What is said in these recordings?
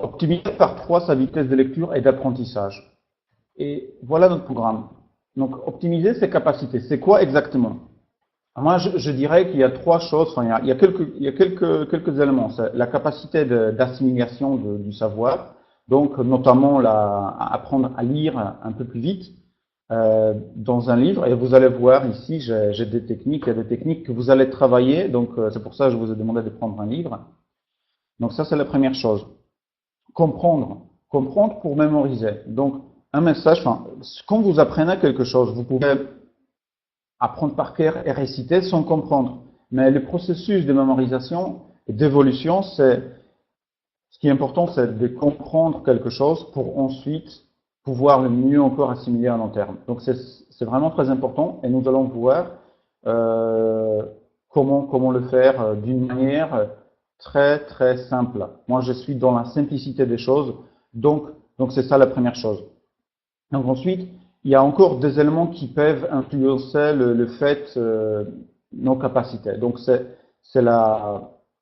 optimiser par 3 sa vitesse de lecture et d'apprentissage. Et voilà notre programme. Donc, optimiser ses capacités. C'est quoi exactement? Moi, je dirais qu'il y a 3 choses, enfin, il y a quelques éléments. C'est la capacité d'assimilation du savoir, donc notamment apprendre à lire un peu plus vite dans un livre. Et vous allez voir ici, j'ai des techniques, il y a des techniques que vous allez travailler, donc c'est pour ça que je vous ai demandé de prendre un livre. Donc ça, c'est la première chose. Comprendre pour mémoriser. Donc, un message, enfin, quand vous apprenez quelque chose, vous pouvez apprendre par cœur et réciter sans comprendre. Mais le processus de mémorisation et d'évolution, ce qui est important, c'est de comprendre quelque chose pour ensuite pouvoir le mieux encore assimiler à long terme. Donc c'est vraiment très important et nous allons voir comment le faire d'une manière très très simple. Moi, je suis dans la simplicité des choses, donc c'est ça la première chose. Donc ensuite, il y a encore des éléments qui peuvent influencer le fait, nos capacités. Donc c'est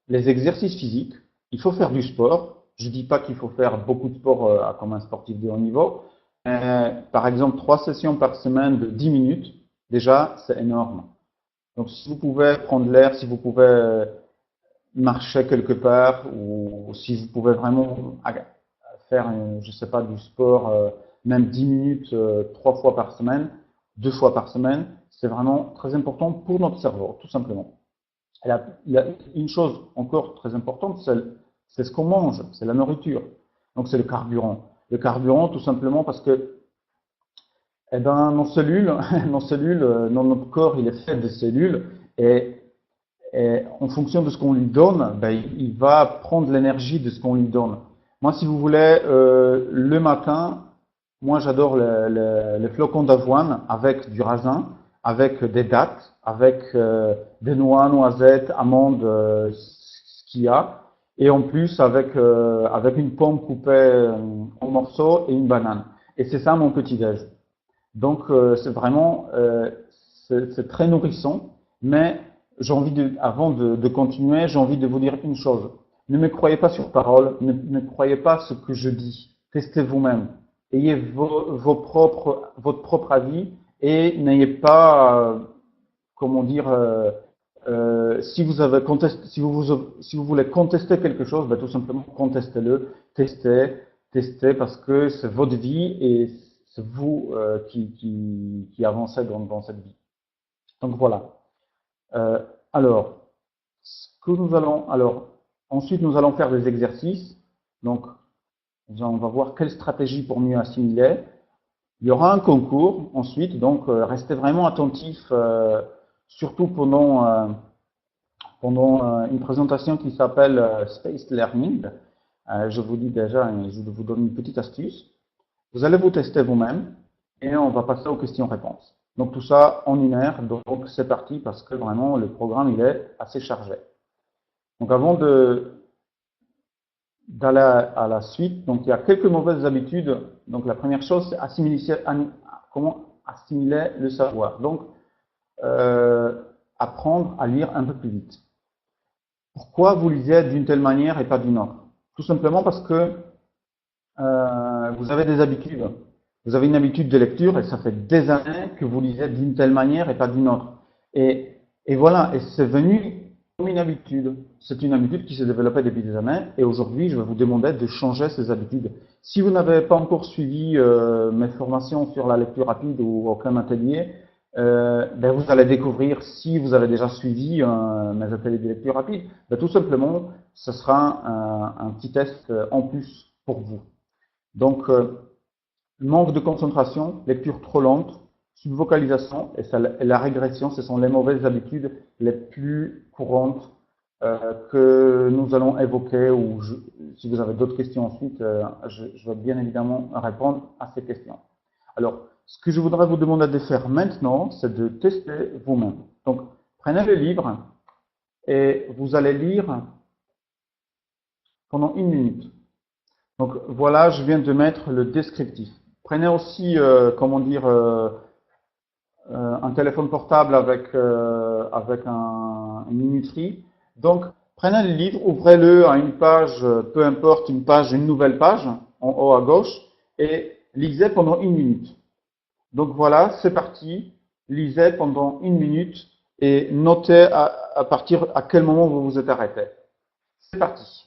les exercices physiques. Il faut faire du sport. Je dis pas qu'il faut faire beaucoup de sport comme un sportif de haut niveau. Par exemple, 3 sessions par semaine de 10 minutes, déjà, c'est énorme. Donc si vous pouvez prendre l'air, si vous pouvez marcher quelque part, ou si vous pouvez vraiment faire, je sais pas, du sport, même 10 minutes, 3 fois par semaine, 2 fois par semaine, c'est vraiment très important pour notre cerveau, tout simplement. Et il y a une chose encore très importante, c'est ce qu'on mange, c'est la nourriture. Donc c'est le carburant. Le carburant, tout simplement parce que, eh ben, nos cellules, dans notre corps, il est fait de cellules, et en fonction de ce qu'on lui donne, ben, il va prendre l'énergie de ce qu'on lui donne. Moi, si vous voulez, le matin, moi j'adore les flocons d'avoine avec du raisin, avec des dattes, avec des noix, noisettes, amandes, ce qu'il y a, et en plus avec une pomme coupée en morceaux et une banane. Et c'est ça mon petit-déj. Donc c'est vraiment c'est très nourrissant, mais avant de continuer, j'ai envie de vous dire une chose. Ne me croyez pas sur parole, ne croyez pas ce que je dis. Testez vous-même. Ayez votre propre avis et n'ayez pas, comment dire, si vous voulez contester quelque chose, ben, tout simplement contestez-le, testez parce que c'est votre vie et c'est vous qui avancez dans cette vie. Donc voilà. Euh, alors, ensuite nous allons faire des exercices. Donc, on va voir quelle stratégie pour mieux assimiler. Il y aura un concours ensuite, donc restez vraiment attentifs, surtout pendant une présentation qui s'appelle Space Learning. Je vous dis déjà, je vous donne une petite astuce. Vous allez vous tester vous-même et on va passer aux questions-réponses. Donc tout ça en 1 heure, donc c'est parti parce que vraiment le programme il est assez chargé. Donc avant d'aller à la suite, donc il y a quelques mauvaises habitudes. Donc la première chose, c'est comment assimiler le savoir. Donc apprendre à lire un peu plus vite. Pourquoi vous lisez d'une telle manière et pas d'une autre? Tout simplement parce que vous avez des habitudes. Vous avez une habitude de lecture et ça fait des années que vous lisez d'une telle manière et pas d'une autre. Et voilà, et c'est venu comme une habitude. C'est une habitude qui s'est développée depuis des années et aujourd'hui, je vais vous demander de changer ces habitudes. Si vous n'avez pas encore suivi mes formations sur la lecture rapide ou aucun atelier, ben vous allez découvrir, si vous avez déjà suivi mes ateliers de lecture rapide, ben tout simplement, ce sera un petit test en plus pour vous. Donc, manque de concentration, lecture trop lente, subvocalisation et la régression, ce sont les mauvaises habitudes les plus courantes que nous allons évoquer. Ou si vous avez d'autres questions ensuite, je vais bien évidemment répondre à ces questions. Alors, ce que je voudrais vous demander de faire maintenant, c'est de tester vous-même. Donc, prenez le livre et vous allez lire pendant 1 minute. Donc voilà, je viens de mettre le descriptif. Prenez aussi, comment dire, un téléphone portable avec une minuterie. Donc Prenez le livre, ouvrez-le à une page, peu importe, une page, une nouvelle page, en haut à gauche, et lisez pendant 1 minute. Donc voilà, c'est parti. Lisez pendant 1 minute et notez à partir à quel moment vous vous êtes arrêté. C'est parti.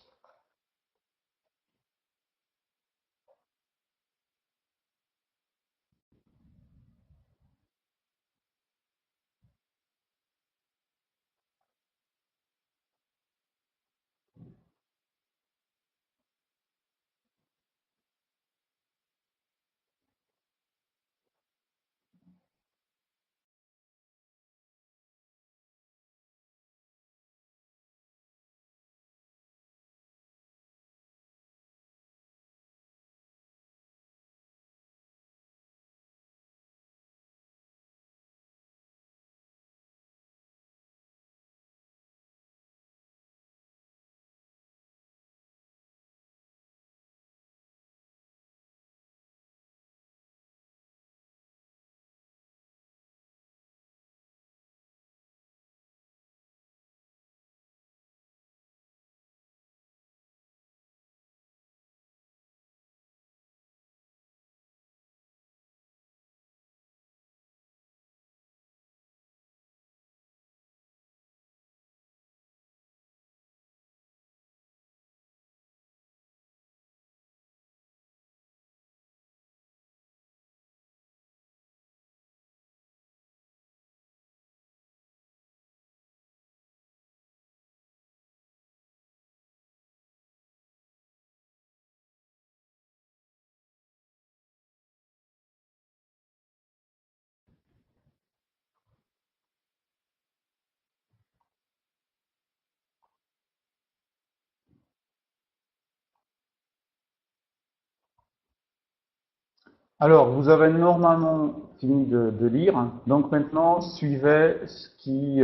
Alors, vous avez normalement fini de lire. Donc maintenant, suivez ce qui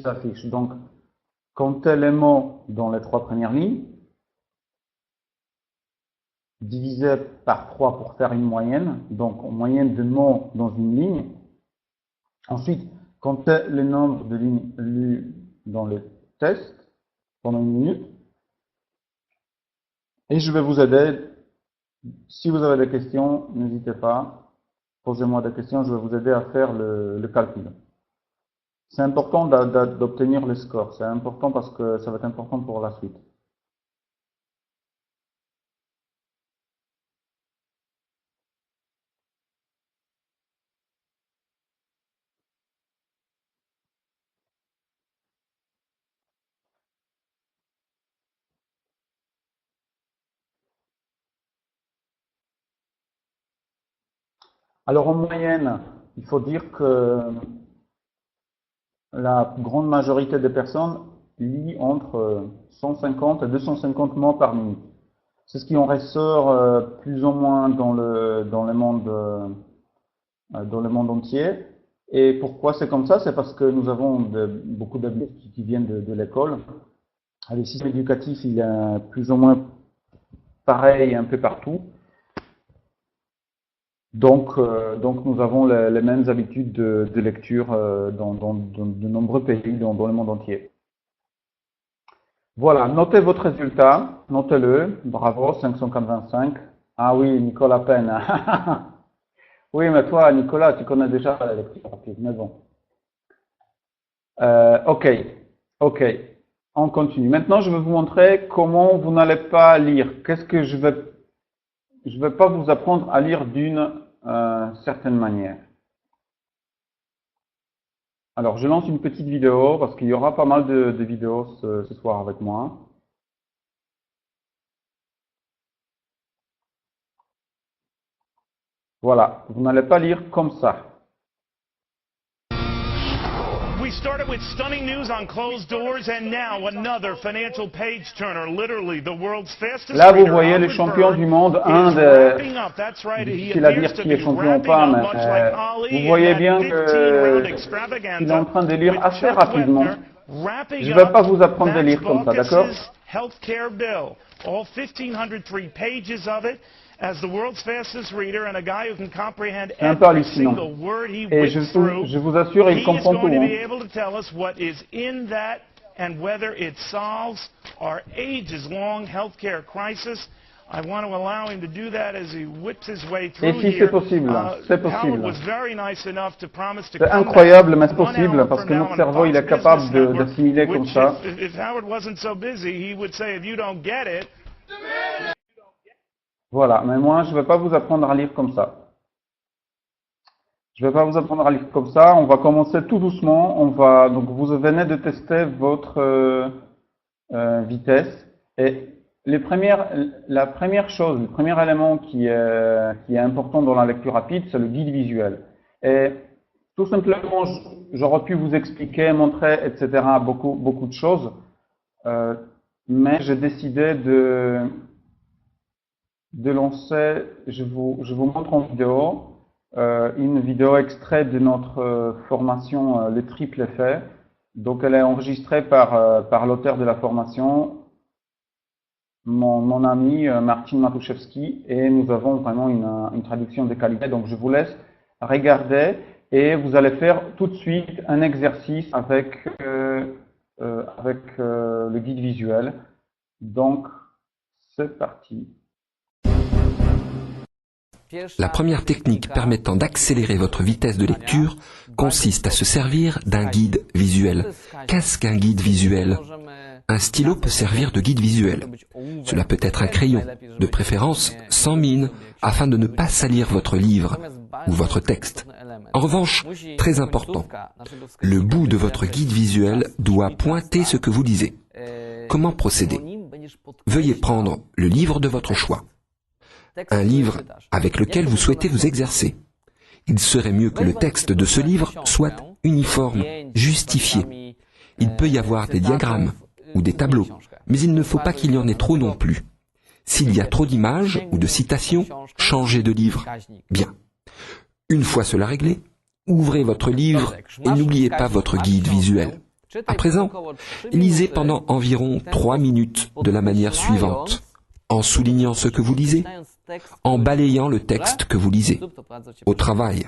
s'affiche. Donc, comptez les mots dans les 3 premières lignes, divisez par 3 pour faire une moyenne. Donc, en moyenne de mots dans une ligne. Ensuite, comptez le nombre de lignes lues dans le test pendant 1 minute. Et je vais vous aider. Si vous avez des questions, n'hésitez pas. Posez-moi des questions, je vais vous aider à faire le calcul. C'est important d'obtenir le score. C'est important parce que ça va être important pour la suite. Alors en moyenne, il faut dire que la grande majorité des personnes lit entre 150 et 250 mots par minute. C'est ce qui en ressort plus ou moins dans le monde entier. Et pourquoi c'est comme ça? C'est parce que nous avons beaucoup d'adultes qui viennent de l'école. Le système éducatif, il est plus ou moins pareil un peu partout. Donc nous avons les mêmes habitudes de lecture dans de nombreux pays, dans le monde entier. Voilà, notez votre résultat, notez-le, bravo, 585. Ah oui, Nicolas Penn. Oui, mais toi, Nicolas, tu connais déjà la lecture rapide, mais bon. Ok, on continue. Maintenant, je vais vous montrer comment vous n'allez pas lire. Qu'est-ce que je vais pas vous apprendre à lire d'une certaine manière. Alors, je lance une petite vidéo parce qu'il y aura pas mal de vidéos ce soir avec moi. Voilà, vous n'allez pas lire comme ça. We started with stunning news on closed doors and now another financial page turner, literally the world's fastest Là, vous reader, voyez le Alfred champion Berg, du monde, is un wrapping up. That's right, he difficile à dire appears to qui est be champion ou wrapping pas, up mais much like Ali vous in voyez that bien 15-round qu'il est extravaganza en train de lire with assez Chuck rapidement. Wepner wrapping Je ne vais up pas vous apprendre de Max lire comme ça, d'accord? Baucus's healthcare bill, all 1,503 pages of it. As the world's fastest reader and a guy who can comprehend C'est un peu every hallucinant. single word he Et whips through, je vous assure, il he is comprend tout. going to Hein. be able to tell us what is in that and whether it solves our ages-long healthcare crisis. I want to allow him to do that as he whips his way through Et si here. c'est possible, c'est Howard possible. was very nice enough to promise to C'est come incroyable, mais back c'est 1 possible, hour parce from que now notre on cerveau, Fox il est Business capable Network, d'assimiler comme which ça. if Howard wasn't so busy, he would say, if you don't get it, Voilà, mais moi, je ne vais pas vous apprendre à lire comme ça. Je ne vais pas vous apprendre à lire comme ça. On va commencer tout doucement. Donc, vous venez de tester votre vitesse. Et la première chose, le premier élément qui est important dans la lecture rapide, c'est le guide visuel. Et tout simplement, j'aurais pu vous expliquer, montrer, etc., beaucoup de choses, mais j'ai décidé de lancer, je vous montre en vidéo, une vidéo extraite de notre formation Les Triples Effets. Donc, elle est enregistrée par l'auteur de la formation, mon ami Martin Matuszewski, et nous avons vraiment une traduction de qualité. Donc, je vous laisse regarder et vous allez faire tout de suite un exercice avec le guide visuel. Donc, c'est parti. La première technique permettant d'accélérer votre vitesse de lecture consiste à se servir d'un guide visuel. Qu'est-ce qu'un guide visuel? Un stylo peut servir de guide visuel. Cela peut être un crayon, de préférence sans mine, afin de ne pas salir votre livre ou votre texte. En revanche, très important, le bout de votre guide visuel doit pointer ce que vous lisez. Comment procéder? Veuillez prendre le livre de votre choix, un livre avec lequel vous souhaitez vous exercer. Il serait mieux que le texte de ce livre soit uniforme, justifié. Il peut y avoir des diagrammes ou des tableaux, mais il ne faut pas qu'il y en ait trop non plus. S'il y a trop d'images ou de citations, changez de livre. Bien. Une fois cela réglé, ouvrez votre livre et n'oubliez pas votre guide visuel. À présent, lisez pendant environ 3 minutes de la manière suivante. En soulignant ce que vous lisez, en balayant le texte que vous lisez. Au travail.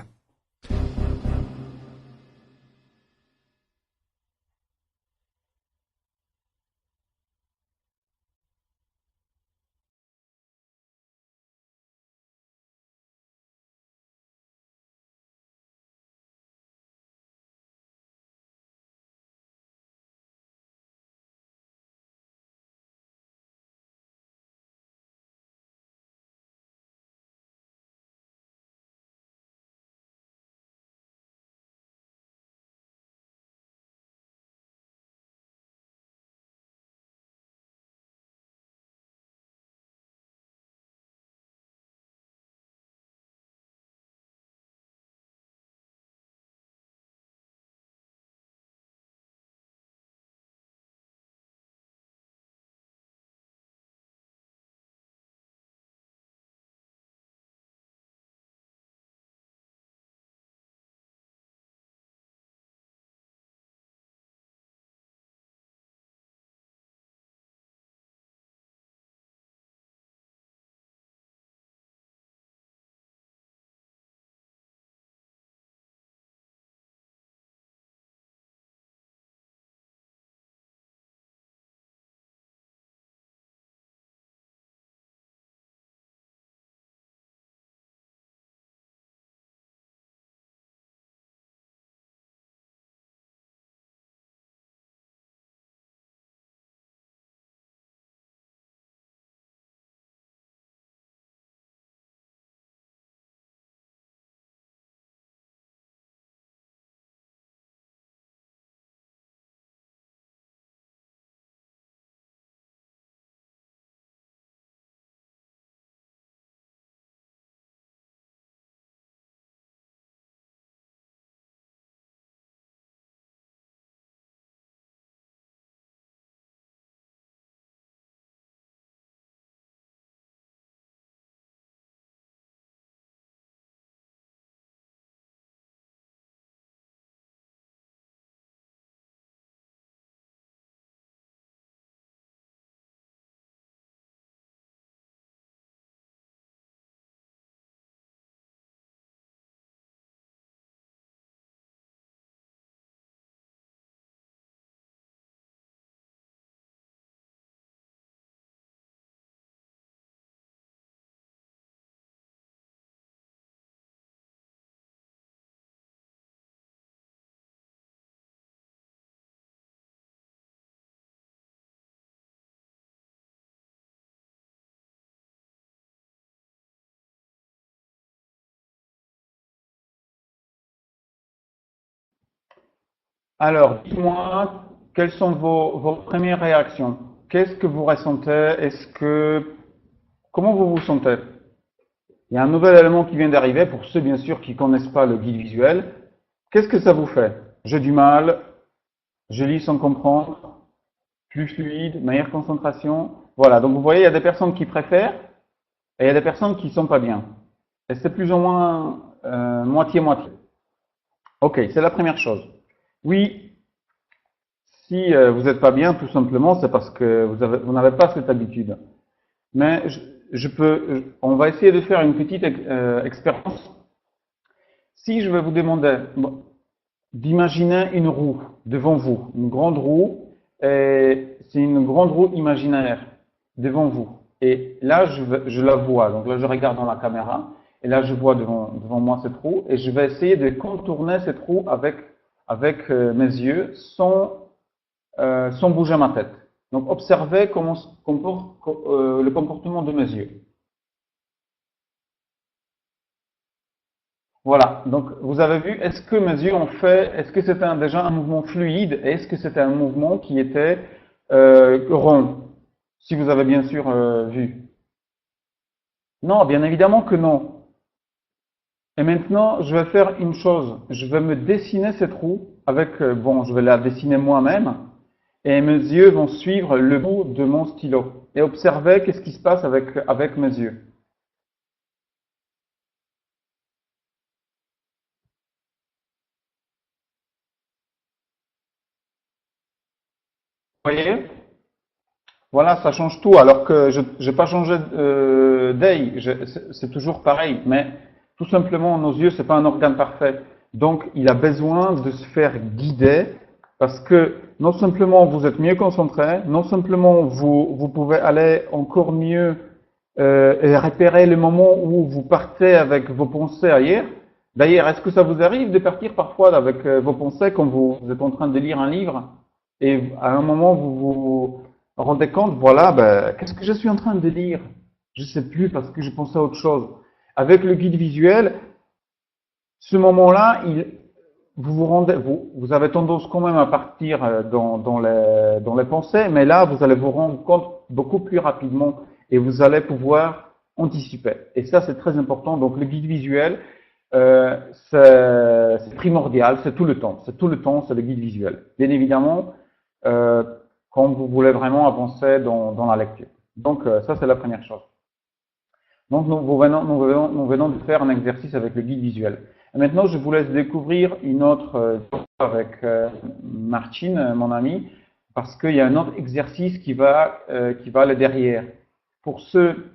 Alors, dis-moi, quelles sont vos premières réactions? Qu'est-ce que vous ressentez? Comment vous vous sentez? Il y a un nouvel élément qui vient d'arriver, pour ceux bien sûr qui ne connaissent pas le guide visuel. Qu'est-ce que ça vous fait? J'ai du mal, je lis sans comprendre, plus fluide, meilleure concentration. Voilà, donc vous voyez, il y a des personnes qui préfèrent et il y a des personnes qui ne sont pas bien. Et c'est plus ou moins moitié-moitié. Ok, c'est la première chose. Oui, si vous n'êtes pas bien, tout simplement, c'est parce que vous n'avez pas cette habitude. Mais on va essayer de faire une petite expérience. Si je vais vous demander d'imaginer une roue devant vous, une grande roue, et c'est une grande roue imaginaire devant vous. Et là, je la vois. Donc là, je regarde dans la caméra, et là, je vois devant moi cette roue, et je vais essayer de contourner cette roue avec mes yeux sans bouger ma tête. Donc, observez comment se comporte le comportement de mes yeux. Voilà, donc vous avez vu, est-ce que mes yeux est-ce que c'était déjà un mouvement fluide et est-ce que c'était un mouvement qui était rond, si vous avez bien sûr vu? Non, bien évidemment que non. Et maintenant, je vais faire une chose, je vais me dessiner cette roue je vais la dessiner moi-même et mes yeux vont suivre le bout de mon stylo et observer qu'est-ce qui se passe avec mes yeux. Vous voyez? Voilà, ça change tout, alors que je n'ai pas changé d'œil, c'est toujours pareil, mais tout simplement, nos yeux, c'est pas un organe parfait. Donc, il a besoin de se faire guider, parce que non simplement vous êtes mieux concentré, non simplement vous pouvez aller encore mieux et repérer le moment où vous partez avec vos pensées ailleurs. D'ailleurs, est-ce que ça vous arrive de partir parfois avec vos pensées quand vous êtes en train de lire un livre et à un moment vous vous rendez compte, voilà, qu'est-ce que je suis en train de lire? Je ne sais plus parce que je pensais à autre chose. Avec le guide visuel, ce moment-là, vous avez tendance quand même à partir dans les pensées, mais là, vous allez vous rendre compte beaucoup plus rapidement et vous allez pouvoir anticiper. Et ça, c'est très important. Donc, le guide visuel, c'est primordial, c'est tout le temps. C'est tout le temps, c'est le guide visuel. Bien évidemment, quand vous voulez vraiment avancer dans la lecture. Donc, ça, c'est la première chose. Donc, nous venons de faire un exercice avec le guide visuel. Et maintenant, je vous laisse découvrir une autre avec Martine, mon amie, parce qu'il y a un autre exercice qui va aller derrière. Pour ceux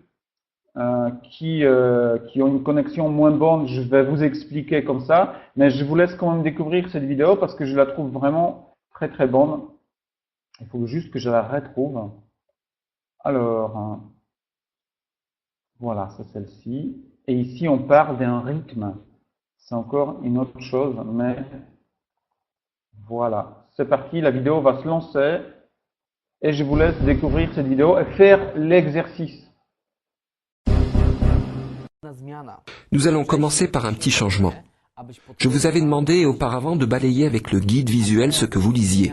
qui ont une connexion moins bonne, je vais vous expliquer comme ça, mais je vous laisse quand même découvrir cette vidéo parce que je la trouve vraiment très très bonne. Il faut juste que je la retrouve. Alors, voilà, c'est celle-ci. Et ici, on parle d'un rythme. C'est encore une autre chose, mais voilà. C'est parti, la vidéo va se lancer. Et je vous laisse découvrir cette vidéo et faire l'exercice. Nous allons commencer par un petit changement. Je vous avais demandé auparavant de balayer avec le guide visuel ce que vous lisiez.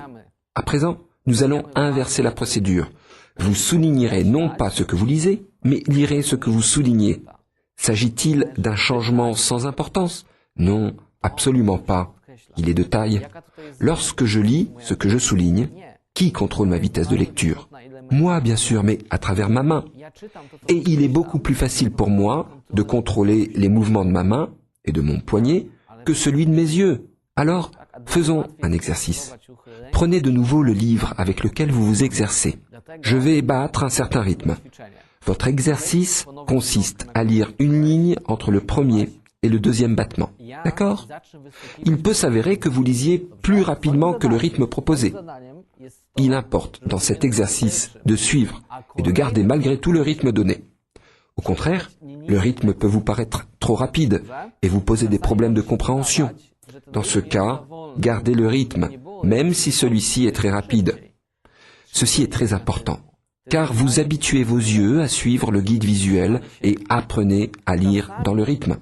À présent, nous allons inverser la procédure. Vous soulignerez non pas ce que vous lisez, mais lirez ce que vous soulignez. S'agit-il d'un changement sans importance? Non, absolument pas. Il est de taille. Lorsque je lis ce que je souligne, qui contrôle ma vitesse de lecture? Moi, bien sûr, mais à travers ma main. Et il est beaucoup plus facile pour moi de contrôler les mouvements de ma main et de mon poignet que celui de mes yeux. Alors, faisons un exercice. Prenez de nouveau le livre avec lequel vous vous exercez. Je vais battre un certain rythme. Votre exercice consiste à lire une ligne entre le premier et le deuxième battement. D'accord? Il peut s'avérer que vous lisiez plus rapidement que le rythme proposé. Il importe, dans cet exercice, de suivre et de garder malgré tout le rythme donné. Au contraire, le rythme peut vous paraître trop rapide et vous poser des problèmes de compréhension. Dans ce cas, gardez le rythme, même si celui-ci est très rapide. Ceci est très important, car vous habituez vos yeux à suivre le guide visuel et apprenez à lire dans le rythme.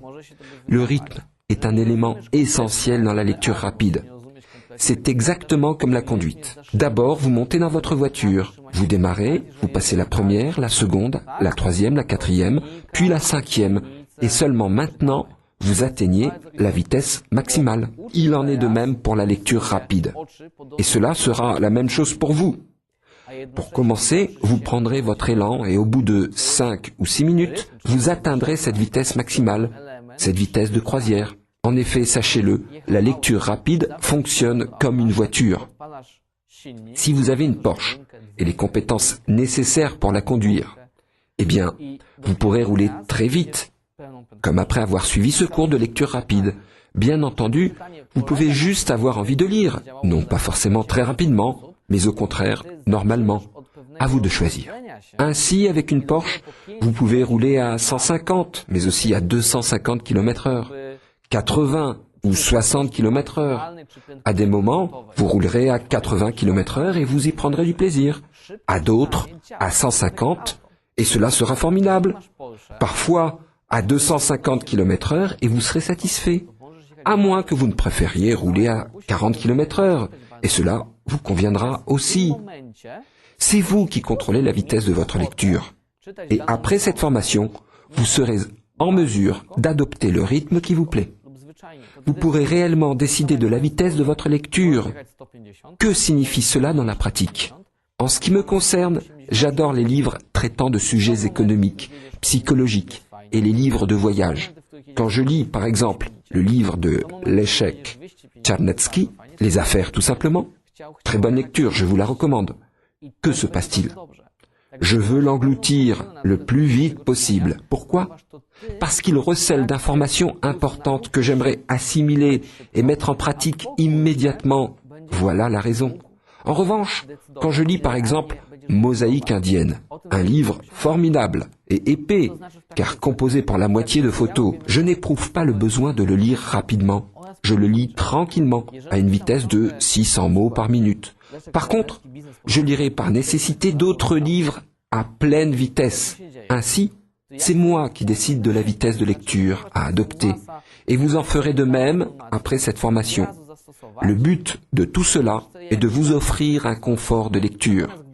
Le rythme est un élément essentiel dans la lecture rapide. C'est exactement comme la conduite. D'abord, vous montez dans votre voiture, vous démarrez, vous passez la première, la seconde, la troisième, la quatrième, puis la cinquième, et seulement maintenant, vous atteignez la vitesse maximale. Il en est de même pour la lecture rapide. Et cela sera la même chose pour vous. Pour commencer, vous prendrez votre élan et au bout de 5 ou 6 minutes, vous atteindrez cette vitesse maximale, cette vitesse de croisière. En effet, sachez-le, la lecture rapide fonctionne comme une voiture. Si vous avez une Porsche et les compétences nécessaires pour la conduire, eh bien, vous pourrez rouler très vite, comme après avoir suivi ce cours de lecture rapide. Bien entendu, vous pouvez juste avoir envie de lire, non pas forcément très rapidement, mais au contraire, normalement. À vous de choisir. Ainsi, avec une Porsche, vous pouvez rouler à 150, mais aussi à 250 km/h, 80 ou 60 km/h. À des moments, vous roulerez à 80 km/h et vous y prendrez du plaisir. À d'autres, à 150, et cela sera formidable. Parfois, à 250 km/h et vous serez satisfait. À moins que vous ne préfériez rouler à 40 km/h, et cela vous conviendra aussi. C'est vous qui contrôlez la vitesse de votre lecture. Et après cette formation, vous serez en mesure d'adopter le rythme qui vous plaît. Vous pourrez réellement décider de la vitesse de votre lecture. Que signifie cela dans la pratique? En ce qui me concerne, j'adore les livres traitant de sujets économiques, psychologiques et les livres de voyage. Quand je lis, par exemple, le livre de Leszek Czarnecki, Les affaires tout simplement, très bonne lecture, je vous la recommande. Que se passe-t-il? Je veux l'engloutir le plus vite possible. Pourquoi? Parce qu'il recèle d'informations importantes que j'aimerais assimiler et mettre en pratique immédiatement. Voilà la raison. En revanche, quand je lis par exemple Mosaïque indienne, un livre formidable et épais, car composé pour la moitié de photos, je n'éprouve pas le besoin de le lire rapidement. Je le lis tranquillement, à une vitesse de 600 mots par minute. Par contre, je lirai par nécessité d'autres livres à pleine vitesse. Ainsi, c'est moi qui décide de la vitesse de lecture à adopter, et vous en ferez de même après cette formation. Le but de tout cela est de vous offrir un confort de lecture.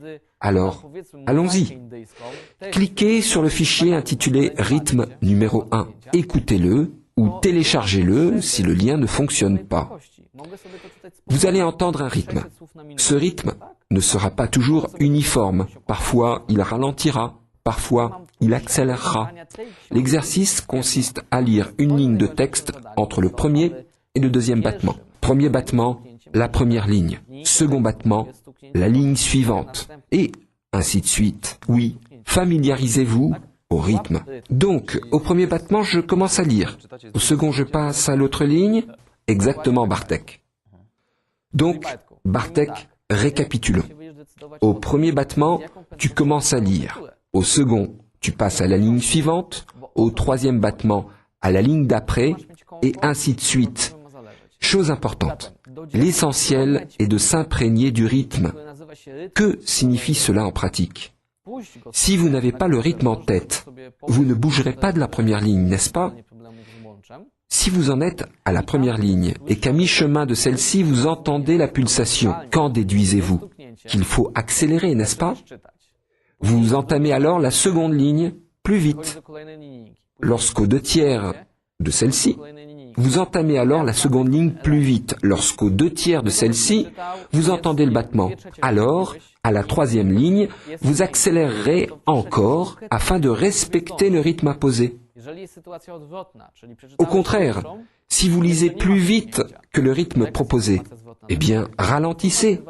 Alors, allons-y. Cliquez sur le fichier intitulé rythme numéro 1. Écoutez-le ou téléchargez-le si le lien ne fonctionne pas. Vous allez entendre un rythme. Ce rythme ne sera pas toujours uniforme. Parfois, il ralentira. Parfois, il accélérera. L'exercice consiste à lire une ligne de texte entre le premier et le deuxième battement. Premier battement, la première ligne. Second battement, la ligne suivante. Et ainsi de suite. Oui, familiarisez-vous au rythme. Donc, au premier battement, je commence à lire. Au second, je passe à l'autre ligne. Exactement, Bartek. Donc, Bartek, récapitulons. Au premier battement, tu commences à lire. Au second, tu passes à la ligne suivante. Au troisième battement, à la ligne d'après, et ainsi de suite. Chose importante, l'essentiel est de s'imprégner du rythme. Que signifie cela en pratique? Si vous n'avez pas le rythme en tête, vous ne bougerez pas de la première ligne, n'est-ce pas? Si vous en êtes à la première ligne et qu'à mi-chemin de celle-ci vous entendez la pulsation, qu'en déduisez-vous? Qu'il faut accélérer, n'est-ce pas? Vous entamez alors la seconde ligne plus vite. Lorsqu'aux 2/3 de celle-ci, vous entamez alors la seconde ligne plus vite. Lorsqu'aux 2/3 de celle-ci, vous entendez le battement. Alors, à la troisième ligne, vous accélérerez encore afin de respecter le rythme imposé. Au contraire, si vous lisez plus vite que le rythme proposé, eh bien, ralentissez.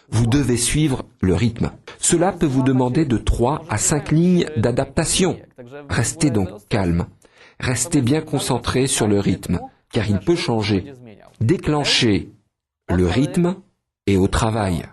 Vous devez suivre le rythme. Cela peut vous demander de 3 à 5 lignes d'adaptation. Restez donc calme. Restez bien concentré sur le rythme, car il peut changer. Déclenchez le rythme et au travail.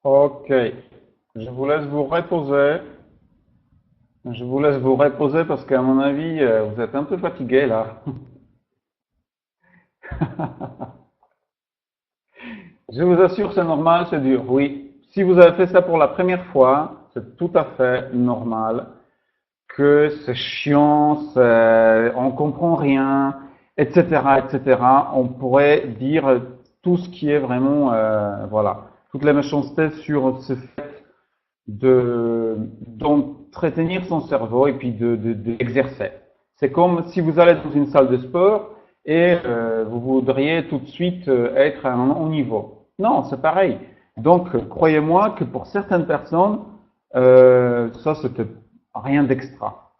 Ok, je vous laisse vous reposer. Je vous laisse vous reposer parce qu'à mon avis, vous êtes un peu fatigué là. Je vous assure, c'est normal, c'est dur. Oui, si vous avez fait ça pour la première fois, c'est tout à fait normal que c'est chiant, on comprend rien, etc., etc. On pourrait dire tout ce qui est vraiment, voilà, toute la méchanceté sur ce fait d'entretenir son cerveau et puis d'exercer. C'est comme si vous allez dans une salle de sport et vous voudriez tout de suite être à un haut niveau. Non, c'est pareil. Donc, croyez-moi que pour certaines personnes, ça, c'était rien d'extra.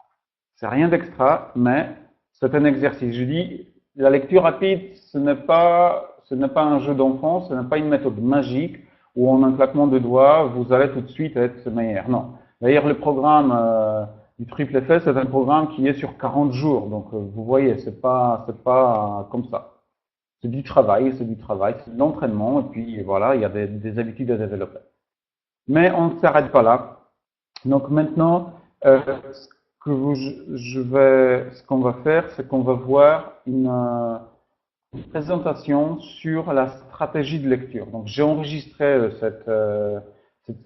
C'est rien d'extra, mais c'est un exercice. Je dis, la lecture rapide, ce n'est pas un jeu d'enfant, ce n'est pas une méthode magique où en un claquement de doigts, vous allez tout de suite être meilleur. Non. D'ailleurs, le programme du triple effet, c'est un programme qui est sur 40 jours. Donc, vous voyez, c'est pas comme ça. C'est du travail, c'est de l'entraînement, et puis voilà, il y a des habitudes à développer. Mais on ne s'arrête pas là. Donc maintenant, ce qu'on va faire, c'est qu'on va voir une présentation sur la stratégie de lecture. Donc j'ai enregistré cette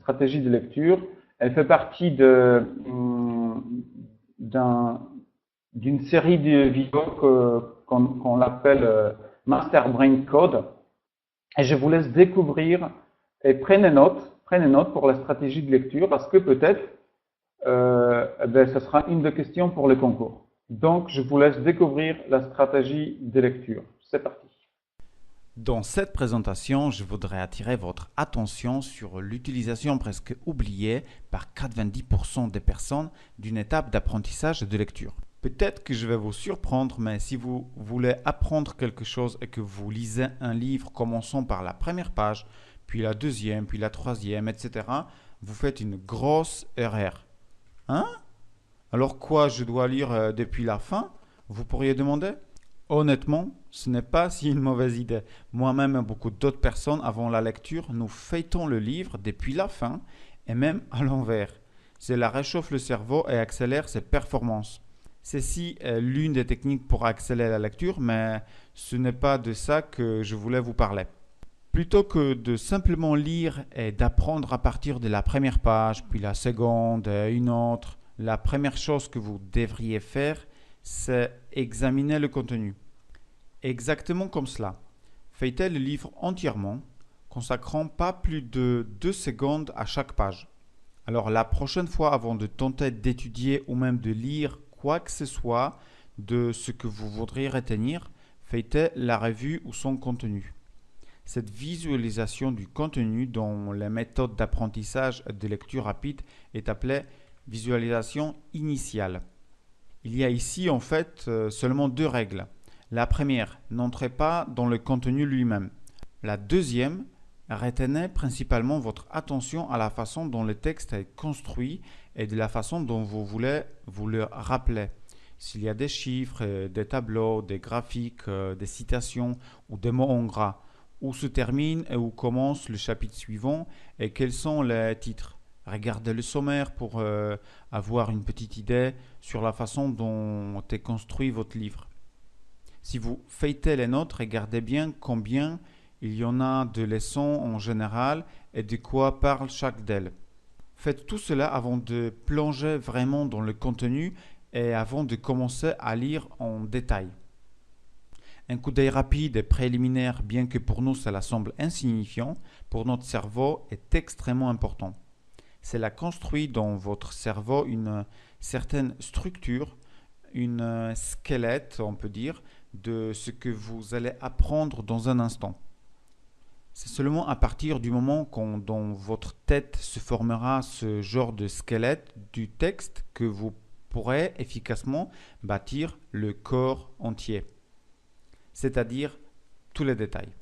stratégie de lecture. Elle fait partie d'une série de vidéos qu'on appelle Master Brain Code. Et je vous laisse découvrir et prenez note pour la stratégie de lecture parce que peut-être ce sera une des questions pour le concours. Donc, je vous laisse découvrir la stratégie de lecture. C'est parti. Dans cette présentation, je voudrais attirer votre attention sur l'utilisation presque oubliée par 90% des personnes d'une étape d'apprentissage de lecture. Peut-être que je vais vous surprendre, mais si vous voulez apprendre quelque chose et que vous lisez un livre commençant par la première page, puis la deuxième, puis la troisième, etc., vous faites une grosse erreur. Hein? Alors quoi, je dois lire depuis la fin? Vous pourriez demander? Honnêtement, ce n'est pas si une mauvaise idée. Moi-même et beaucoup d'autres personnes, avant la lecture, nous feuilletons le livre depuis la fin et même à l'envers. Cela réchauffe le cerveau et accélère ses performances. Ceci est l'une des techniques pour accélérer la lecture, mais ce n'est pas de ça que je voulais vous parler. Plutôt que de simplement lire et d'apprendre à partir de la première page, puis la seconde, une autre, la première chose que vous devriez faire, c'est examiner le contenu. Exactement comme cela. Feuilletez le livre entièrement, consacrant pas plus de 2 secondes à chaque page. Alors la prochaine fois, avant de tenter d'étudier ou même de lire quoi que ce soit de ce que vous voudriez retenir, feuilletez la revue ou son contenu. Cette visualisation du contenu dans les méthodes d'apprentissage de lecture rapide est appelée visualisation initiale. Il y a ici en fait seulement 2 règles. La première, n'entrez pas dans le contenu lui-même. La deuxième, retenez principalement votre attention à la façon dont le texte est construit et de la façon dont vous voulez vous le rappeler. S'il y a des chiffres, des tableaux, des graphiques, des citations ou des mots en gras, où se termine et où commence le chapitre suivant et quels sont les titres. Regardez le sommaire pour avoir une petite idée sur la façon dont est construit votre livre. Si vous feuilletez les notes, regardez bien combien il y en a de leçons en général et de quoi parle chaque d'elles. Faites tout cela avant de plonger vraiment dans le contenu et avant de commencer à lire en détail. Un coup d'œil rapide et préliminaire, bien que pour nous cela semble insignifiant, pour notre cerveau est extrêmement important. Cela construit dans votre cerveau une certaine structure, une squelette, on peut dire, de ce que vous allez apprendre dans un instant. C'est seulement à partir du moment quand dans votre tête se formera ce genre de squelette du texte que vous pourrez efficacement bâtir le corps entier, c'est-à-dire tous les détails.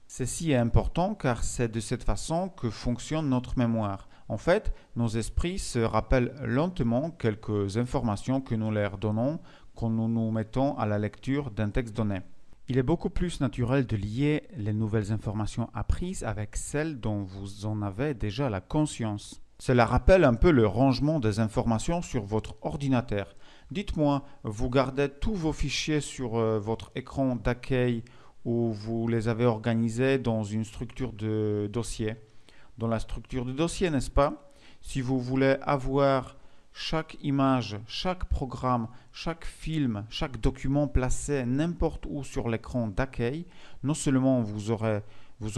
Ceci est important car c'est de cette façon que fonctionne notre mémoire. En fait, nos esprits se rappellent lentement quelques informations que nous leur donnons quand nous nous mettons à la lecture d'un texte donné. Il est beaucoup plus naturel de lier les nouvelles informations apprises avec celles dont vous en avez déjà la conscience. Cela rappelle un peu le rangement des informations sur votre ordinateur. Dites-moi, vous gardez tous vos fichiers sur votre écran d'accueil ou vous les avez organisés dans une structure de dossier? Dans la structure de dossier, n'est-ce pas? Si vous voulez avoir chaque image, chaque programme, chaque film, chaque document placé n'importe où sur l'écran d'accueil, non seulement vous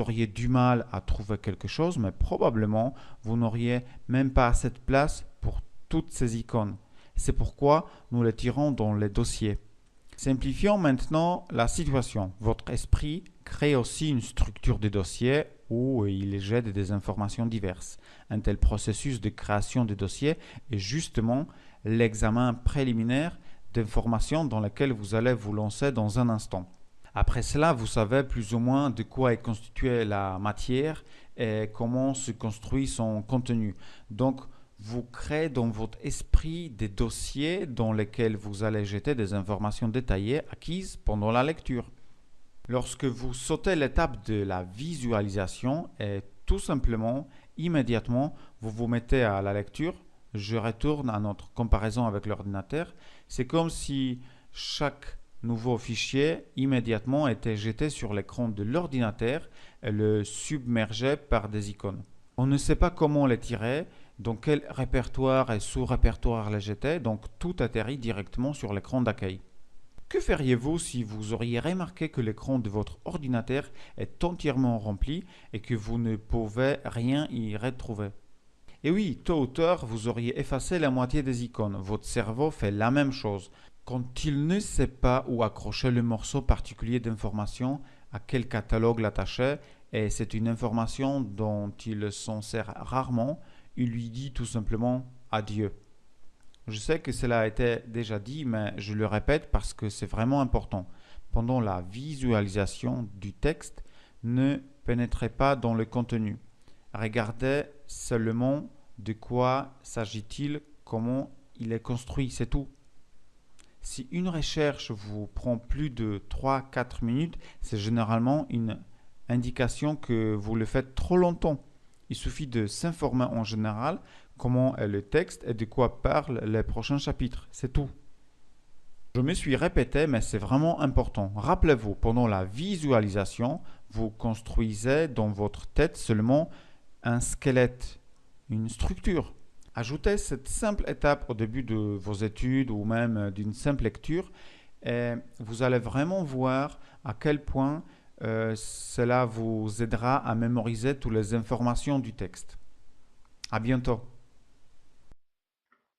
auriez du mal à trouver quelque chose, mais probablement vous n'auriez même pas assez de place pour toutes ces icônes. C'est pourquoi nous les tirons dans les dossiers. Simplifions maintenant la situation. Votre esprit crée aussi une structure de dossier où il jette des informations diverses. Un tel processus de création de dossiers est justement l'examen préliminaire d'informations dans lequel vous allez vous lancer dans un instant. Après cela, vous savez plus ou moins de quoi est constituée la matière et comment se construit son contenu. Donc, vous créez dans votre esprit des dossiers dans lesquels vous allez jeter des informations détaillées acquises pendant la lecture. Lorsque vous sautez l'étape de la visualisation et tout simplement, immédiatement, vous vous mettez à la lecture, je retourne à notre comparaison avec l'ordinateur, c'est comme si chaque nouveau fichier immédiatement était jeté sur l'écran de l'ordinateur et le submergeait par des icônes. On ne sait pas comment les tirer, dans quel répertoire et sous-répertoire les jeter, donc tout atterrit directement sur l'écran d'accueil. Que feriez-vous si vous auriez remarqué que l'écran de votre ordinateur est entièrement rempli et que vous ne pouvez rien y retrouver? Et oui, tôt ou tard, vous auriez effacé la moitié des icônes. Votre cerveau fait la même chose. Quand il ne sait pas où accrocher le morceau particulier d'information, à quel catalogue l'attacher, et c'est une information dont il s'en sert rarement, il lui dit tout simplement adieu. Je sais que cela a été déjà dit, mais je le répète parce que c'est vraiment important. Pendant la visualisation du texte, ne pénétrez pas dans le contenu. Regardez seulement de quoi s'agit-il, comment il est construit, c'est tout. Si une recherche vous prend plus de 3-4 minutes, c'est généralement une indication que vous le faites trop longtemps. Il suffit de s'informer en général comment est le texte et de quoi parlent les prochains chapitres. C'est tout. Je me suis répété, mais c'est vraiment important. Rappelez-vous, pendant la visualisation, vous construisez dans votre tête seulement un squelette, une structure. Ajoutez cette simple étape au début de vos études ou même d'une simple lecture et vous allez vraiment voir à quel point cela vous aidera à mémoriser toutes les informations du texte. À bientôt.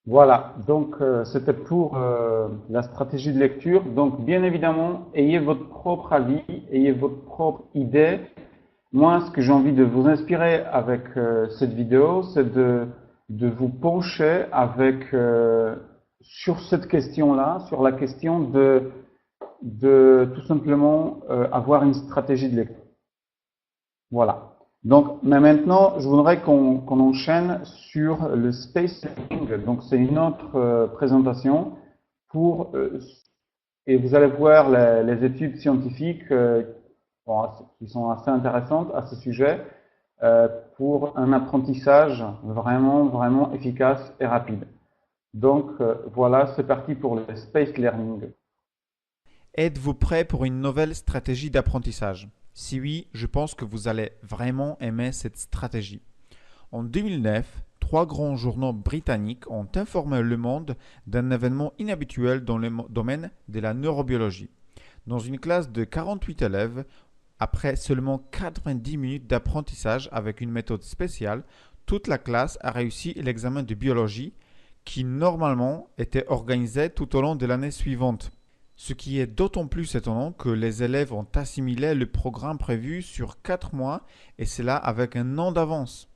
Voilà, donc c'était pour la stratégie de lecture. Donc bien évidemment, ayez votre propre avis, ayez votre propre idée. Moi, ce que j'ai envie de vous inspirer avec cette vidéo, c'est de vous pencher avec sur cette question-là, sur la question de tout simplement avoir une stratégie de lecture. Voilà. Donc, mais maintenant, je voudrais qu'on enchaîne sur le space learning. Donc, c'est une autre présentation pour et vous allez voir les études scientifiques qui sont assez intéressantes à ce sujet pour un apprentissage vraiment efficace et rapide. Donc, voilà, c'est parti pour le space learning. Êtes-vous prêt pour une nouvelle stratégie d'apprentissage? Si oui, je pense que vous allez vraiment aimer cette stratégie. En 2009, 3 grands journaux britanniques ont informé le monde d'un événement inhabituel dans le domaine de la neurobiologie. Dans une classe de 48 élèves, après seulement 90 minutes d'apprentissage avec une méthode spéciale, toute la classe a réussi l'examen de biologie qui normalement était organisé tout au long de l'année suivante. Ce qui est d'autant plus étonnant que les élèves ont assimilé le programme prévu sur 4 mois et cela avec un an d'avance.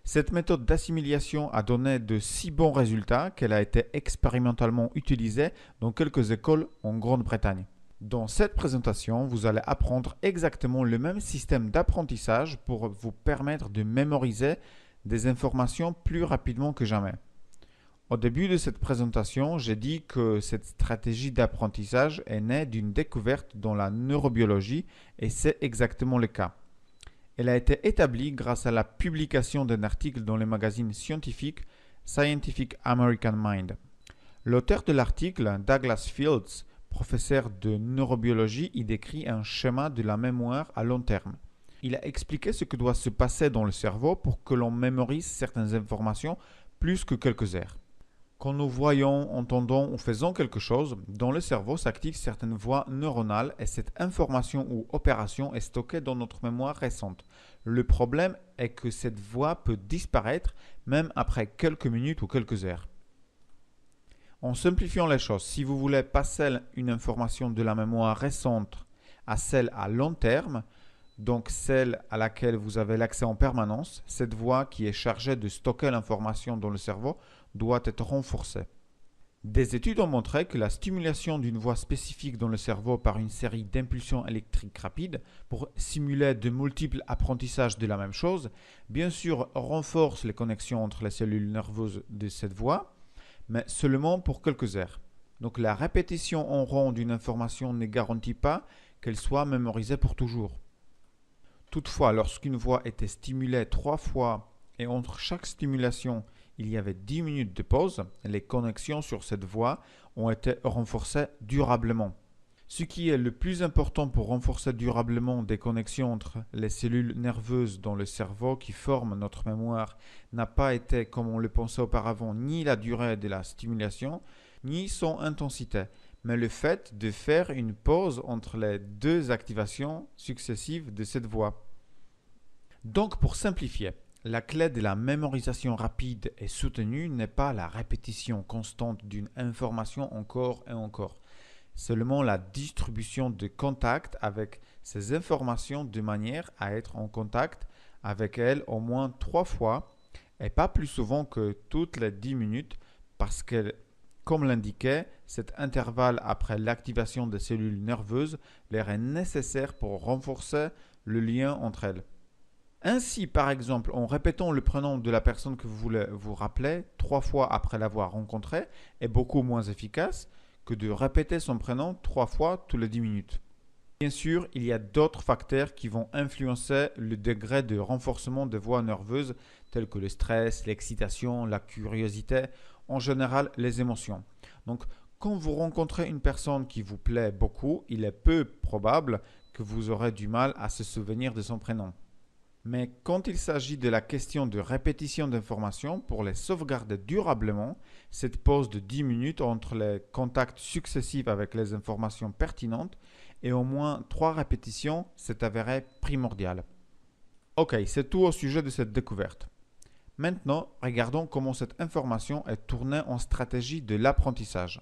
Cette méthode d'assimilation a donné de si bons résultats qu'elle a été expérimentalement utilisée dans quelques écoles en Grande-Bretagne. Dans cette présentation, vous allez apprendre exactement le même système d'apprentissage pour vous permettre de mémoriser des informations plus rapidement que jamais. Au début de cette présentation, j'ai dit que cette stratégie d'apprentissage est née d'une découverte dans la neurobiologie et c'est exactement le cas. Elle a été établie grâce à la publication d'un article dans le magazine scientifique Scientific American Mind. L'auteur de l'article, Douglas Fields, professeur de neurobiologie, y décrit un schéma de la mémoire à long terme. Il a expliqué ce que doit se passer dans le cerveau pour que l'on mémorise certaines informations plus que quelques heures. Quand nous voyons, entendons ou faisons quelque chose, dans le cerveau s'activent certaines voies neuronales et cette information ou opération est stockée dans notre mémoire récente. Le problème est que cette voie peut disparaître même après quelques minutes ou quelques heures. En simplifiant les choses, si vous voulez passer une information de la mémoire récente à celle à long terme, donc celle à laquelle vous avez l'accès en permanence, cette voie qui est chargée de stocker l'information dans le cerveau doit être renforcée. Des études ont montré que la stimulation d'une voie spécifique dans le cerveau par une série d'impulsions électriques rapides pour simuler de multiples apprentissages de la même chose, bien sûr renforce les connexions entre les cellules nerveuses de cette voie, mais seulement pour quelques heures. Donc la répétition en rond d'une information ne garantit pas qu'elle soit mémorisée pour toujours. Toutefois, lorsqu'une voie était stimulée 3 fois et entre chaque stimulation, il y avait 10 minutes de pause, les connexions sur cette voie ont été renforcées durablement. Ce qui est le plus important pour renforcer durablement des connexions entre les cellules nerveuses dans le cerveau qui forment notre mémoire n'a pas été, comme on le pensait auparavant, ni la durée de la stimulation, ni son intensité, mais le fait de faire une pause entre les deux activations successives de cette voie. Donc pour simplifier, la clé de la mémorisation rapide et soutenue n'est pas la répétition constante d'une information encore et encore, seulement la distribution de contacts avec ces informations de manière à être en contact avec elles au moins 3 fois et pas plus souvent que toutes les 10 minutes parce que, comme l'indiquait, cet intervalle après l'activation des cellules nerveuses leur est nécessaire pour renforcer le lien entre elles. Ainsi, par exemple, en répétant le prénom de la personne que vous voulez vous rappeler 3 fois après l'avoir rencontrée est beaucoup moins efficace que de répéter son prénom 3 fois tous les 10 minutes. Bien sûr, il y a d'autres facteurs qui vont influencer le degré de renforcement des voies nerveuses tels que le stress, l'excitation, la curiosité, en général les émotions. Donc, quand vous rencontrez une personne qui vous plaît beaucoup, il est peu probable que vous aurez du mal à se souvenir de son prénom. Mais quand il s'agit de la question de répétition d'informations, pour les sauvegarder durablement, cette pause de 10 minutes entre les contacts successifs avec les informations pertinentes et au moins 3 répétitions s'est avéré primordial. Ok, c'est tout au sujet de cette découverte. Maintenant, regardons comment cette information est tournée en stratégie de l'apprentissage.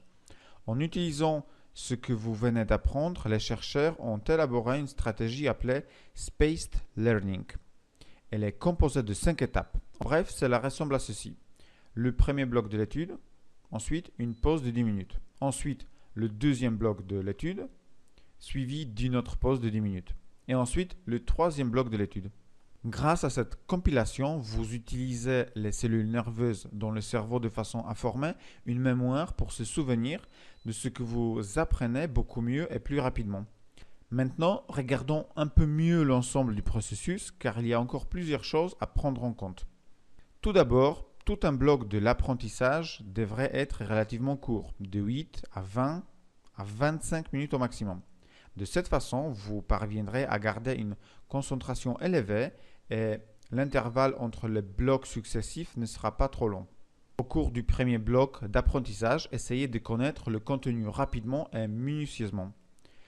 En utilisant ce que vous venez d'apprendre, les chercheurs ont élaboré une stratégie appelée Spaced Learning. Elle est composée de 5 étapes. Bref, cela ressemble à ceci. Le premier bloc de l'étude, ensuite une pause de 10 minutes. Ensuite, le deuxième bloc de l'étude, suivi d'une autre pause de 10 minutes. Et ensuite, le troisième bloc de l'étude. Grâce à cette compilation, vous utilisez les cellules nerveuses dans le cerveau de façon à former une mémoire pour se souvenir de ce que vous apprenez beaucoup mieux et plus rapidement. Maintenant, regardons un peu mieux l'ensemble du processus car il y a encore plusieurs choses à prendre en compte. Tout d'abord, tout un bloc de l'apprentissage devrait être relativement court, de 8 à 20 à 25 minutes au maximum. De cette façon, vous parviendrez à garder une concentration élevée et l'intervalle entre les blocs successifs ne sera pas trop long. Au cours du premier bloc d'apprentissage, essayez de connaître le contenu rapidement et minutieusement.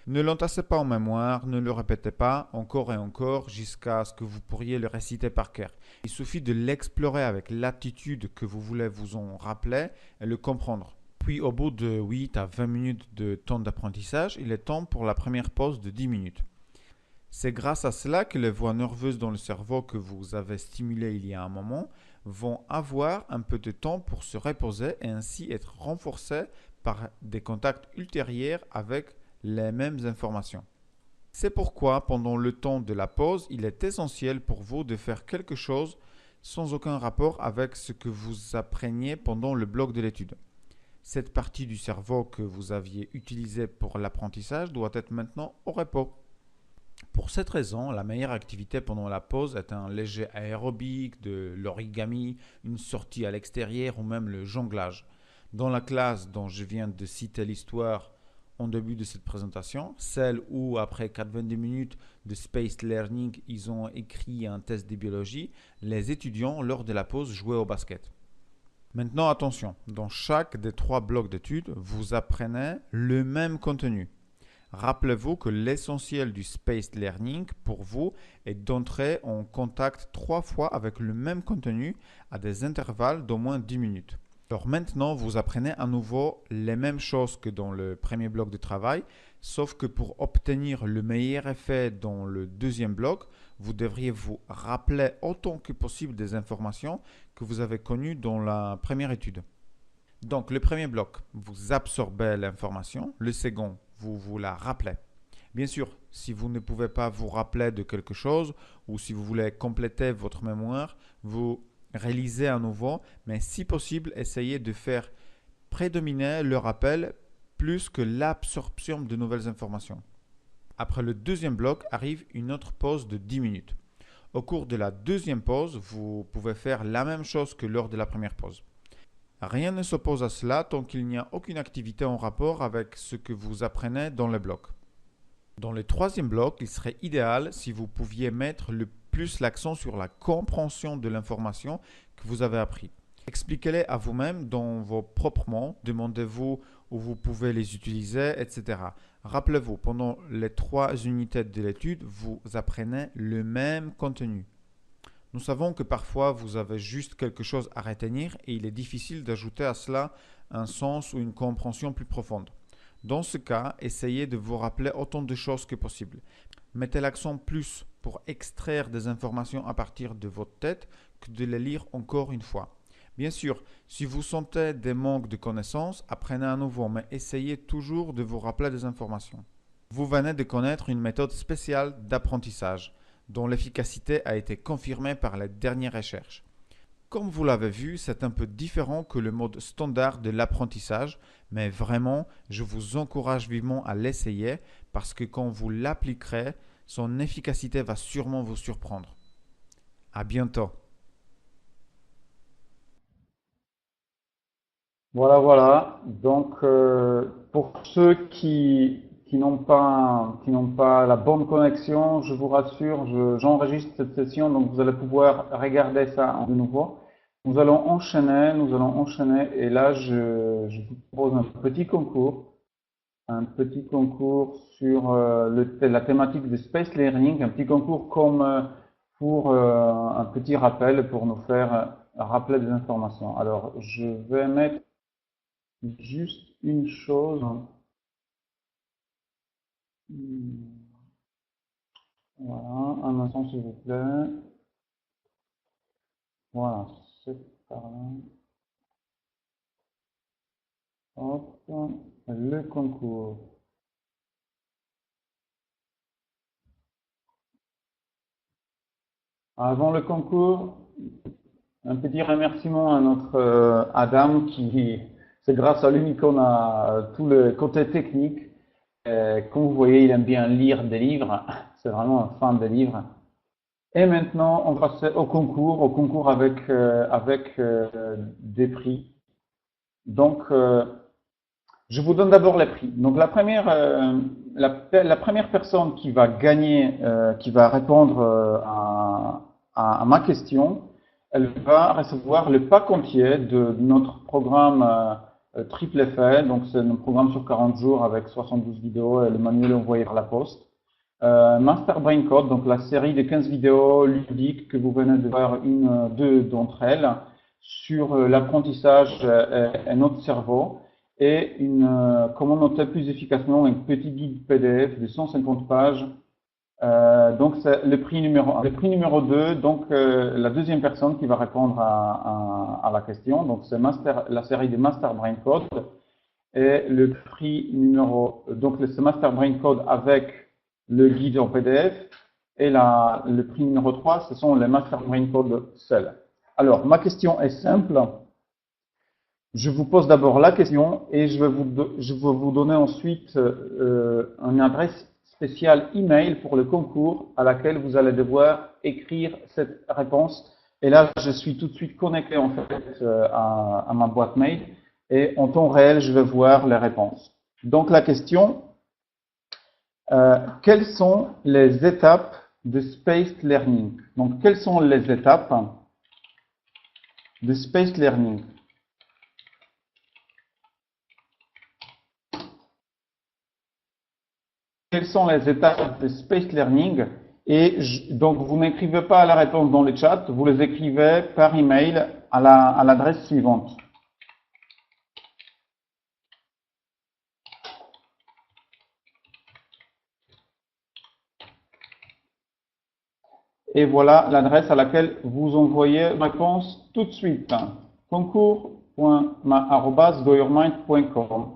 Ne l'entassez pas en mémoire, ne le répétez pas encore et encore jusqu'à ce que vous pourriez le réciter par cœur. Il suffit de l'explorer avec l'attitude que vous voulez vous en rappeler et le comprendre. Puis au bout de 8 à 20 minutes de temps d'apprentissage, il est temps pour la première pause de 10 minutes. C'est grâce à cela que les voies nerveuses dans le cerveau que vous avez stimulées il y a un moment vont avoir un peu de temps pour se reposer et ainsi être renforcées par des contacts ultérieurs avec les mêmes informations. C'est pourquoi, pendant le temps de la pause, il est essentiel pour vous de faire quelque chose sans aucun rapport avec ce que vous appreniez pendant le bloc de l'étude. Cette partie du cerveau que vous aviez utilisée pour l'apprentissage doit être maintenant au repos. Pour cette raison, la meilleure activité pendant la pause est un léger aérobic, de l'origami, une sortie à l'extérieur ou même le jonglage. Dans la classe dont je viens de citer l'histoire en début de cette présentation, celle où après 90 minutes de Space Learning, ils ont écrit un test de biologie, les étudiants lors de la pause jouaient au basket. Maintenant attention, dans chaque des 3 blocs d'études, vous apprenez le même contenu. Rappelez-vous que l'essentiel du Space Learning pour vous est d'entrer en contact 3 fois avec le même contenu à des intervalles d'au moins 10 minutes. Alors maintenant, vous apprenez à nouveau les mêmes choses que dans le premier bloc de travail, sauf que pour obtenir le meilleur effet dans le deuxième bloc, vous devriez vous rappeler autant que possible des informations que vous avez connues dans la première étude. Donc le premier bloc, vous absorbez l'information, le second, vous vous la rappelez. Bien sûr, si vous ne pouvez pas vous rappeler de quelque chose ou si vous voulez compléter votre mémoire, vous réalisez à nouveau, mais si possible, essayez de faire prédominer le rappel plus que l'absorption de nouvelles informations. Après le deuxième bloc arrive une autre pause de 10 minutes. Au cours de la deuxième pause, vous pouvez faire la même chose que lors de la première pause. Rien ne s'oppose à cela tant qu'il n'y a aucune activité en rapport avec ce que vous apprenez dans le bloc. Dans le troisième bloc, il serait idéal si vous pouviez mettre le plus l'accent sur la compréhension de l'information que vous avez appris. Expliquez-les à vous-même dans vos propres mots, demandez-vous où vous pouvez les utiliser, etc. Rappelez-vous, pendant les 3 unités de l'étude, vous apprenez le même contenu. Nous savons que parfois vous avez juste quelque chose à retenir et il est difficile d'ajouter à cela un sens ou une compréhension plus profonde. Dans ce cas, essayez de vous rappeler autant de choses que possible. Mettez l'accent plus pour extraire des informations à partir de votre tête que de les lire encore une fois. Bien sûr, si vous sentez des manques de connaissances, apprenez à nouveau, mais essayez toujours de vous rappeler des informations. Vous venez de connaître une méthode spéciale d'apprentissage, dont l'efficacité a été confirmée par les dernières recherches. Comme vous l'avez vu, c'est un peu différent que le mode standard de l'apprentissage, mais vraiment, je vous encourage vivement à l'essayer parce que quand vous l'appliquerez, son efficacité va sûrement vous surprendre. À bientôt. Voilà, voilà. Donc, pour ceux qui n'ont pas la bonne connexion, je vous rassure, j'enregistre cette session, donc vous allez pouvoir regarder ça de nouveau. Nous allons enchaîner, et là, je vous propose un petit concours sur la thématique de Space Learning, un petit concours comme pour un petit rappel pour nous faire rappeler des informations. Alors, je vais mettre juste une chose. Voilà, un instant s'il vous plaît. Voilà, c'est par là. Hop, le concours. Avant le concours, un petit remerciement à notre Adam qui, c'est grâce à lui qu'on a tout le côté technique. Comme vous voyez, il aime bien lire des livres. C'est vraiment un fan des livres. Et maintenant, on va passer au concours avec des prix. Donc, je vous donne d'abord les prix. Donc, la première personne qui va gagner, qui va répondre à ma question, elle va recevoir le pack entier de notre programme Triple Effet. Donc, c'est un programme sur 40 jours avec 72 vidéos et le manuel envoyé par la poste. Master Brain Code, donc la série de 15 vidéos ludiques que vous venez de voir deux d'entre elles sur l'apprentissage et notre cerveau, et comment noter plus efficacement un petit guide PDF de 150 pages. Donc c'est le prix numéro 1. Le prix numéro 2, donc la deuxième personne qui va répondre à la question, donc c'est la série de Master Brain Code, et le prix numéro, donc c'est Master Brain Code avec le guide en PDF, et le prix numéro 3, ce sont les Master Brain Code seuls. Alors, ma question est simple. Je vous pose d'abord la question et je vais vous donner ensuite une adresse spéciale email pour le concours à laquelle vous allez devoir écrire cette réponse. Et là, je suis tout de suite connecté en fait à ma boîte mail et en temps réel, je vais voir les réponses. Donc la question, quelles sont les étapes de Spaced Learning? Donc quelles sont les étapes de Spaced Learning? Quelles sont les étapes de Spaced Learning? Et donc, vous n'écrivez pas la réponse dans le chat, vous les écrivez par email à l'adresse suivante. Et voilà l'adresse à laquelle vous envoyez réponse tout de suite. concours.ma@goyourmind.com.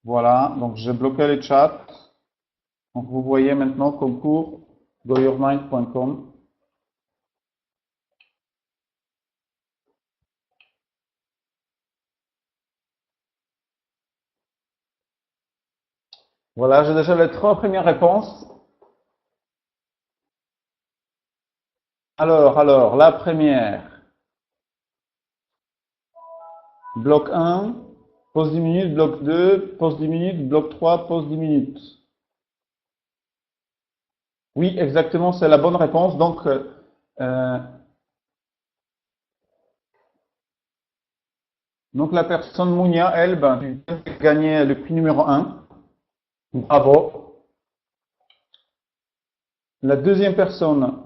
Voilà, donc j'ai bloqué le chat. Donc vous voyez maintenant concours.goyourmind.com. Voilà, j'ai déjà les 3 premières réponses. Alors, la première, bloc 1, pause 10 minutes, bloc 2, pause 10 minutes, bloc 3, pause 10 minutes. Oui, exactement, c'est la bonne réponse. Donc la personne Mounia, elle, ben, tu viens de gagner le prix numéro 1. Bravo. La deuxième personne,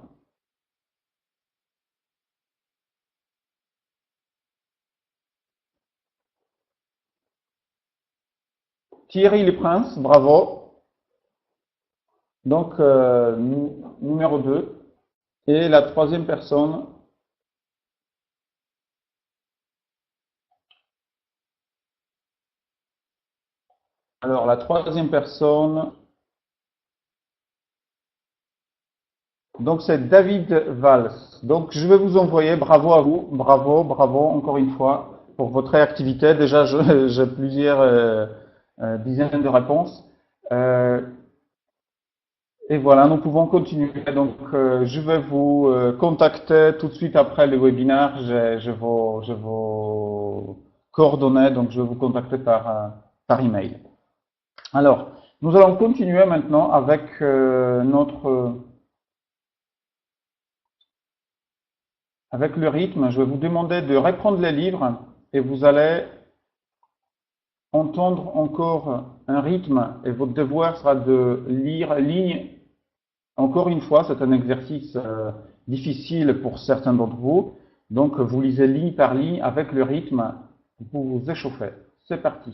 Thierry Le Prince, bravo. Donc, numéro 2. Et la troisième personne, alors la troisième personne, donc c'est David Valls. Donc je vais vous envoyer, bravo à vous, bravo, bravo encore une fois pour votre réactivité. Déjà, j'ai plusieurs dizaines de réponses. Et voilà, nous pouvons continuer. Donc, je vais vous contacter tout de suite après le webinaire. J'ai vos coordonnées, donc je vais vous contacter par email. Alors, nous allons continuer maintenant avec avec le rythme. Je vais vous demander de reprendre les livres et vous allez entendre encore un rythme et votre devoir sera de lire ligne. Encore une fois, c'est un exercice difficile pour certains d'entre vous. Donc, vous lisez ligne par ligne avec le rythme pour vous échauffer. C'est parti.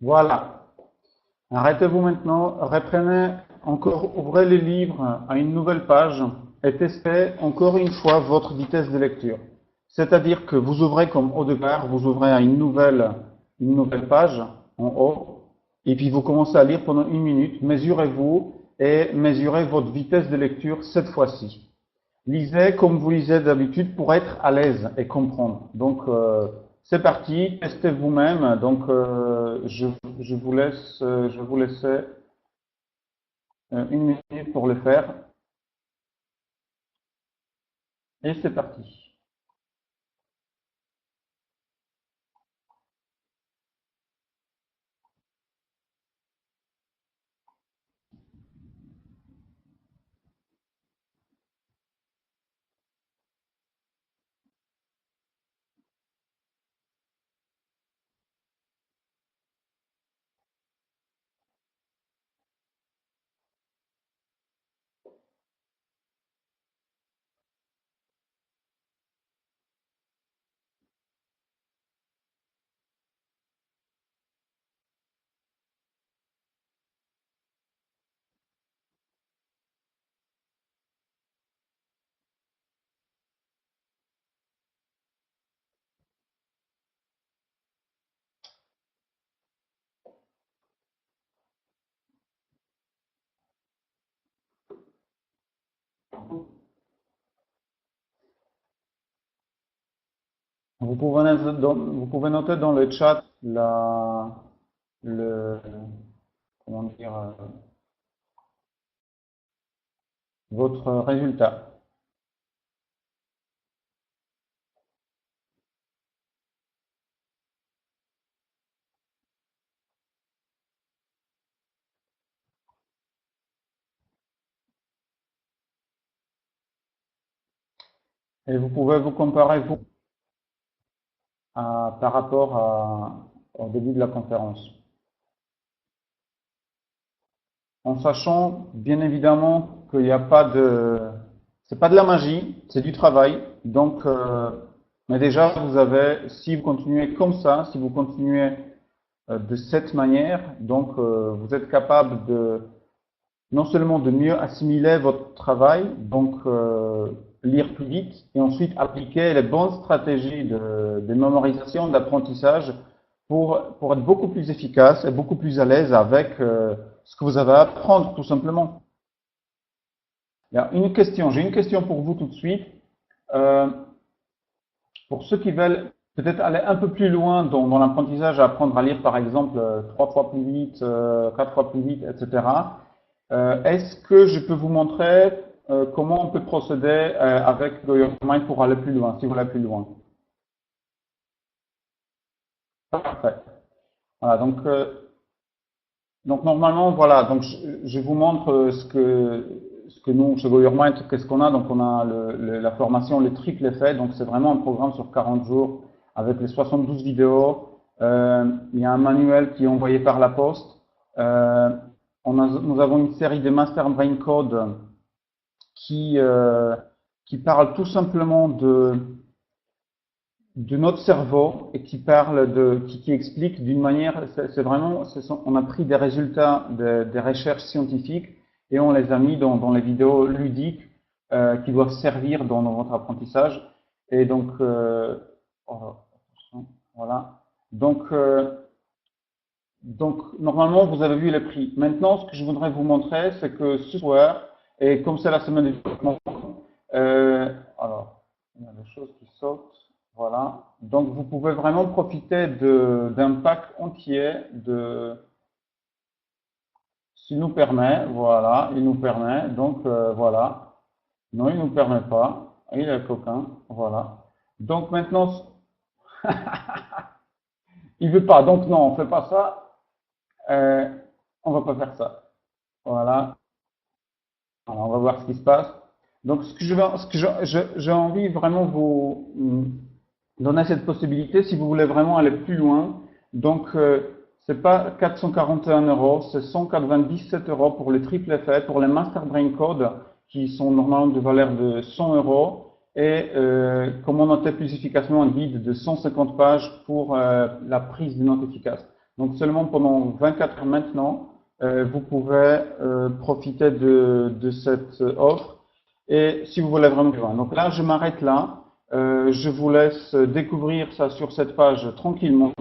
Voilà. Arrêtez-vous maintenant, reprenez encore, ouvrez le livre à une nouvelle page et testez encore une fois votre vitesse de lecture. C'est-à-dire que vous ouvrez comme au départ, vous ouvrez à une nouvelle page en haut, et puis vous commencez à lire pendant 1 minute, mesurez-vous et mesurez votre vitesse de lecture cette fois-ci. Lisez comme vous lisez d'habitude pour être à l'aise et comprendre. Donc, c'est parti, testez vous-même. Donc, je vous laisser 1 minute pour le faire. Et c'est parti. Vous pouvez noter dans le chat le, comment dire, votre résultat. Et vous pouvez vous comparer vous par rapport au début de la conférence. En sachant, bien évidemment, qu'il n'y a pas c'est pas de la magie, c'est du travail. Donc, mais déjà, si vous continuez comme ça, si vous continuez de cette manière, donc, vous êtes capable non seulement de mieux assimiler votre travail, donc lire plus vite, et ensuite appliquer les bonnes stratégies de mémorisation, d'apprentissage pour être beaucoup plus efficace et beaucoup plus à l'aise avec ce que vous avez à apprendre, tout simplement. Il y a j'ai une question pour vous tout de suite. Pour ceux qui veulent peut-être aller un peu plus loin dans l'apprentissage, apprendre à lire par exemple 3 fois plus vite, 4 fois plus vite, etc. Est-ce que je peux vous montrer comment on peut procéder avec Go Your Mind pour aller plus loin, si vous voulez aller plus loin? Parfait. Voilà, donc normalement, voilà, donc je vous montre ce que nous, chez Go Your Mind, qu'est-ce qu'on a. Donc on a la formation, le triple effet, donc c'est vraiment un programme sur 40 jours avec les 72 vidéos. Il y a un manuel qui est envoyé par la poste. Nous avons une série de Master Brain Code qui parle tout simplement de notre cerveau et qui explique d'une manière, on a pris des résultats des recherches scientifiques et on les a mis dans les vidéos ludiques qui doivent servir dans votre apprentissage. Et donc, voilà. Donc, normalement, vous avez vu les prix. Maintenant, ce que je voudrais vous montrer, c'est que ce soir, et comme c'est la semaine de développement, alors, il y a des choses qui sautent. Voilà. Donc, vous pouvez vraiment profiter d'un pack entier s'il nous permet. Voilà, il nous permet. Donc, voilà. Non, il nous permet pas. Il est coquin. Voilà. Donc, maintenant, il veut pas. Donc, non, on fait pas ça. On va pas faire ça. Voilà. Alors, on va voir ce qui se passe. Donc, ce que j'ai envie vraiment vous donner cette possibilité, si vous voulez vraiment aller plus loin. Donc, c'est pas 441 €, c'est 197 € pour le triple effet, pour les Master Brain Code, qui sont normalement de valeur de 100 €, et comment noter plus efficacement un guide de 150 pages pour la prise de notes efficaces. Donc seulement pendant 24 heures maintenant, vous pouvez profiter de cette offre. Et si vous voulez vraiment... Donc là, je m'arrête là. Je vous laisse découvrir ça sur cette page tranquillement.